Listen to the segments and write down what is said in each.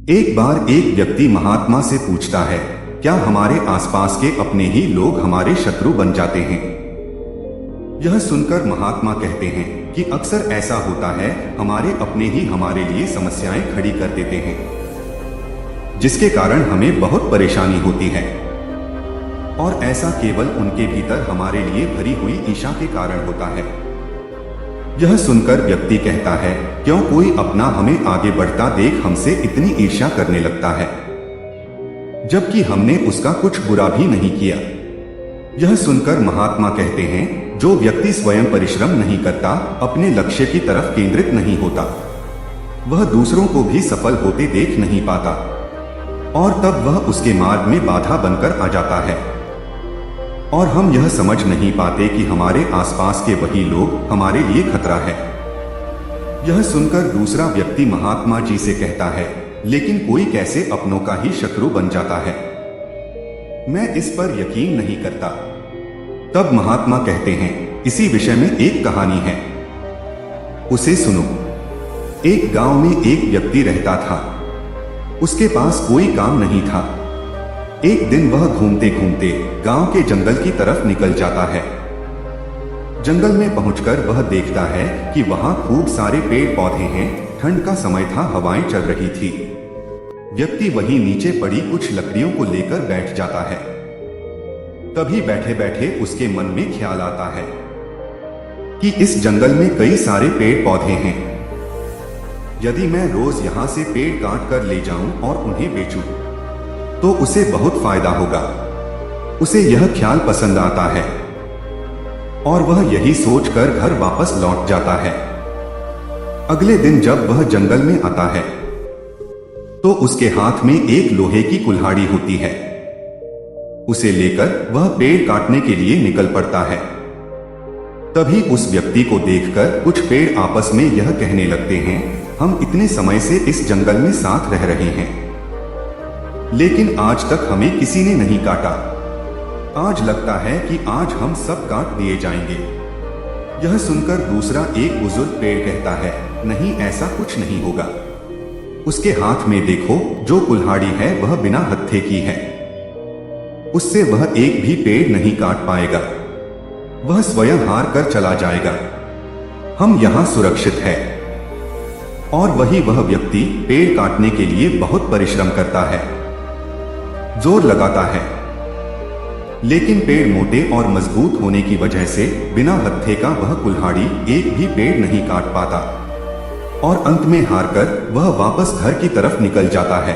एक बार एक व्यक्ति महात्मा से पूछता है, क्या हमारे आसपास के अपने ही लोग हमारे शत्रु बन जाते हैं? यह सुनकर महात्मा कहते हैं कि अक्सर ऐसा होता है, हमारे अपने ही हमारे लिए समस्याएं खड़ी कर देते हैं, जिसके कारण हमें बहुत परेशानी होती है। और ऐसा केवल उनके भीतर हमारे लिए भरी हुई ईर्ष्या के कारण होता है। यह सुनकर व्यक्ति कहता है, क्यों कोई अपना हमें आगे बढ़ता देख हमसे इतनी ईर्ष्या करने लगता है, जबकि हमने उसका कुछ बुरा भी नहीं किया। यह सुनकर महात्मा कहते हैं, जो व्यक्ति स्वयं परिश्रम नहीं करता, अपने लक्ष्य की तरफ केंद्रित नहीं होता, वह दूसरों को भी सफल होते देख नहीं पाता, और तब वह उसके मार्ग में बाधा बनकर आ जाता है। और हम यह समझ नहीं पाते कि हमारे आसपास के वही लोग हमारे लिए खतरा है। यह सुनकर दूसरा व्यक्ति महात्मा जी से कहता है, लेकिन कोई कैसे अपनों का ही शत्रु बन जाता है? मैं इस पर यकीन नहीं करता। तब महात्मा कहते हैं, इसी विषय में एक कहानी है, उसे सुनो। एक गांव में एक व्यक्ति रहता था। उसके पास कोई काम नहीं था। एक दिन वह घूमते घूमते गांव के जंगल की तरफ निकल जाता है। जंगल में पहुंचकर वह देखता है कि वहां खूब सारे पेड़ पौधे हैं। ठंड का समय था, हवाएं चल रही थी। व्यक्ति वहीं नीचे पड़ी कुछ लकड़ियों को लेकर बैठ जाता है। तभी बैठे बैठे उसके मन में ख्याल आता है कि इस जंगल में कई सारे पेड़ पौधे हैं। यदि मैं रोज यहां से पेड़ काट कर ले जाऊं और उन्हें बेचूं, तो उसे बहुत फायदा होगा। उसे यह ख्याल पसंद आता है और वह यही सोचकर घर वापस लौट जाता है। अगले दिन जब वह जंगल में आता है, तो उसके हाथ में एक लोहे की कुल्हाड़ी होती है। उसे लेकर वह पेड़ काटने के लिए निकल पड़ता है। तभी उस व्यक्ति को देखकर कुछ पेड़ आपस में यह कहने लगते हैं, हम इतने समय से इस जंगल में साथ रह रहे हैं, लेकिन आज तक हमें किसी ने नहीं काटा। आज लगता है कि आज हम सब काट दिए जाएंगे। यह सुनकर दूसरा एक बुजुर्ग पेड़ कहता है, नहीं, ऐसा कुछ नहीं होगा। उसके हाथ में देखो, जो कुल्हाड़ी है वह बिना हत्थे की है। उससे वह एक भी पेड़ नहीं काट पाएगा। वह स्वयं हार कर चला जाएगा। हम यहाँ सुरक्षित है। और वही वह व्यक्ति पेड़ काटने के लिए बहुत परिश्रम करता है, जोर लगाता है, लेकिन पेड़ मोटे और मजबूत होने की वजह से बिना हत्थे का वह कुल्हाड़ी एक भी पेड़ नहीं काट पाता, और अंत में हारकर वह वापस घर की तरफ निकल जाता है।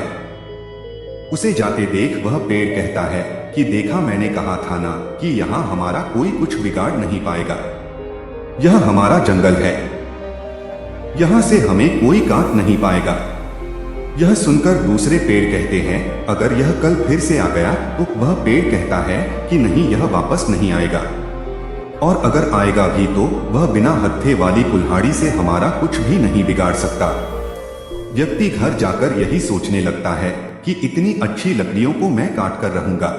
उसे जाते देख वह पेड़ कहता है कि देखा, मैंने कहा था ना कि यहाँ हमारा कोई कुछ बिगाड़ नहीं पाएगा। यह हमारा जंगल है, यहाँ से हमें कोई काट नहीं पाएगा। यह सुनकर दूसरे पेड़ कहते हैं, अगर यह कल फिर से आ गया तो वह पेड़ कहता है कि नहीं, यह वापस नहीं आएगा, और अगर आएगा भी तो वह बिना हत्थे वाली कुल्हाड़ी से हमारा कुछ भी नहीं बिगाड़ सकता। व्यक्ति घर जाकर यही सोचने लगता है कि इतनी अच्छी लकड़ियों को मैं काट कर रहूंगा।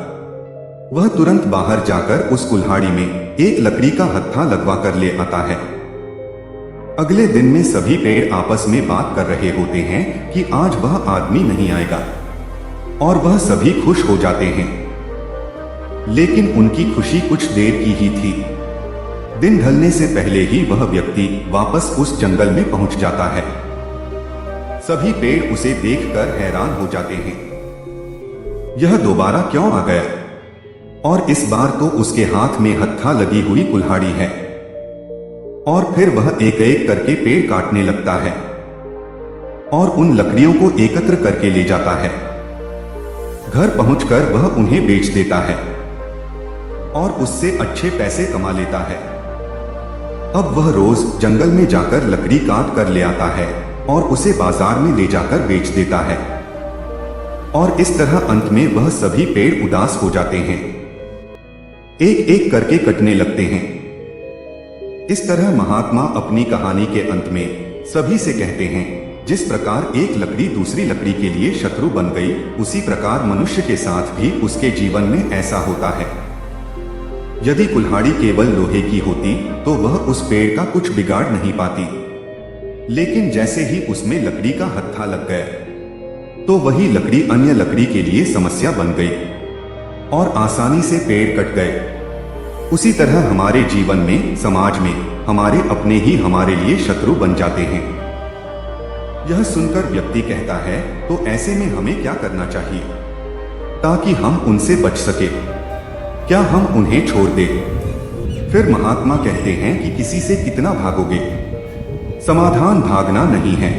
वह तुरंत बाहर जाकर उस कुल्हाड़ी में एक लकड़ी का हत्था लगवा कर ले आता है। अगले दिन में सभी पेड़ आपस में बात कर रहे होते हैं कि आज वह आदमी नहीं आएगा, और वह सभी खुश हो जाते हैं। लेकिन उनकी खुशी कुछ देर की ही थी। दिन ढलने से पहले ही वह व्यक्ति वापस उस जंगल में पहुंच जाता है। सभी पेड़ उसे देखकर हैरान हो जाते हैं। यह दोबारा क्यों आ गया? और इस बार तो उसके हाथ में हत्था लगी हुई कुल्हाड़ी है। और फिर वह एक एक करके पेड़ काटने लगता है और उन लकड़ियों को एकत्र करके ले जाता है। घर पहुंचकर वह उन्हें बेच देता है और उससे अच्छे पैसे कमा लेता है। अब वह रोज जंगल में जाकर लकड़ी काट कर ले आता है और उसे बाजार में ले जाकर बेच देता है। और इस तरह अंत में वह सभी पेड़ उदास हो जाते हैं, एक एक करके कटने लगते हैं। इस तरह महात्मा अपनी कहानी के अंत में सभी से कहते हैं, जिस प्रकार एक लकड़ी दूसरी लकड़ी के लिए शत्रु बन गई, उसी प्रकार मनुष्य के साथ भी उसके जीवन में ऐसा होता है। यदि कुल्हाड़ी केवल लोहे की होती तो वह उस पेड़ का कुछ बिगाड़ नहीं पाती, लेकिन जैसे ही उसमें लकड़ी का हत्था लग गया, तो वही लकड़ी अन्य लकड़ी के लिए समस्या बन गई और आसानी से पेड़ कट गए। उसी तरह हमारे जीवन में, समाज में हमारे अपने ही हमारे लिए शत्रु बन जाते हैं। यह सुनकर व्यक्ति कहता है, तो ऐसे में हमें क्या करना चाहिए ताकि हम उनसे बच सके? क्या हम उन्हें छोड़ दें? फिर महात्मा कहते हैं कि किसी से कितना भागोगे? समाधान भागना नहीं है।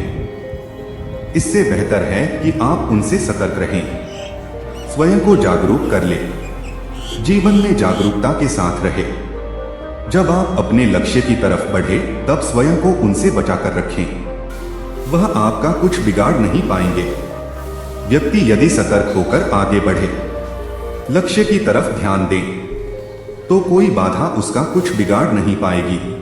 इससे बेहतर है कि आप उनसे सतर्क रहें, स्वयं को जागरूक कर ले, जीवन में जागरूकता के साथ रहे। जब आप अपने लक्ष्य की तरफ बढ़े तब स्वयं को उनसे बचाकर रखें, वह आपका कुछ बिगाड़ नहीं पाएंगे। व्यक्ति यदि सतर्क होकर आगे बढ़े, लक्ष्य की तरफ ध्यान दे, तो कोई बाधा उसका कुछ बिगाड़ नहीं पाएगी।